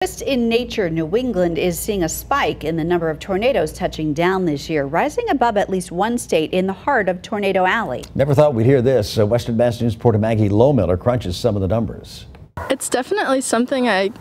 Just in nature, New England is seeing a spike in the number of tornadoes touching down this year, rising above at least one state in the heart of Tornado Alley. Never thought we'd hear this. Western Mass News reporter Maggie Lohmiller crunches some of the numbers. It's definitely something I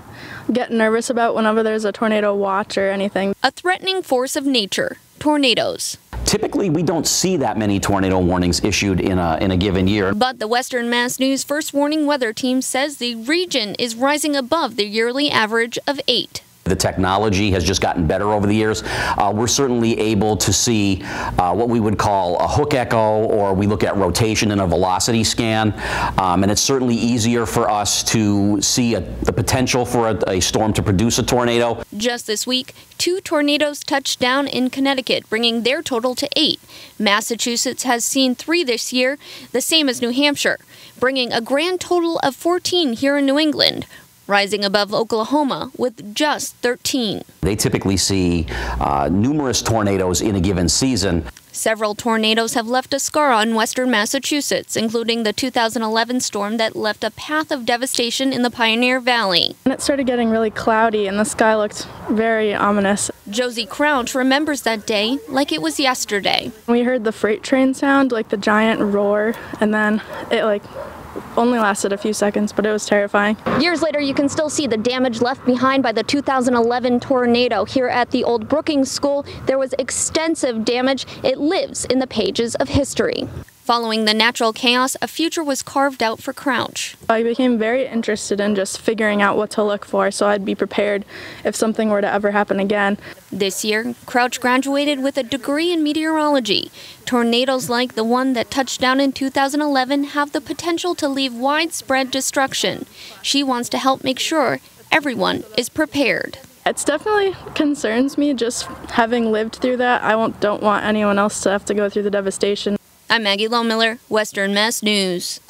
get nervous about whenever there's a tornado watch or anything. A threatening force of nature, tornadoes. Typically, we don't see that many tornado warnings issued in a given year. But the Western Mass News First Warning Weather Team says the region is rising above the yearly average of 8. The technology has just gotten better over the years. We're certainly able to see what we would call a hook echo, or we look at rotation in a velocity scan. And it's certainly easier for us to see the potential for a storm to produce a tornado. Just this week, 2 tornadoes touched down in Connecticut, bringing their total to 8. Massachusetts has seen 3 this year, the same as New Hampshire, bringing a grand total of 14 here in New England, rising above Oklahoma with just 13. They typically see numerous tornadoes in a given season. Several tornadoes have left a scar on western Massachusetts, including the 2011 storm that left a path of devastation in the Pioneer Valley. And it started getting really cloudy and the sky looked very ominous. Josie Crouch remembers that day like it was yesterday. We heard the freight train sound, like the giant roar, and then it only lasted a few seconds, but it was terrifying. Years later, you can still see the damage left behind by the 2011 tornado. Here at the old Brookings School, there was extensive damage. It lives in the pages of history. Following the natural chaos, a future was carved out for Crouch. I became very interested in just figuring out what to look for so I'd be prepared if something were to ever happen again. This year, Crouch graduated with a degree in meteorology. Tornadoes like the one that touched down in 2011 have the potential to leave widespread destruction. She wants to help make sure everyone is prepared. It definitely concerns me just having lived through that. I don't want anyone else to have to go through the devastation. I'm Maggie Lohmiller, Western Mass News.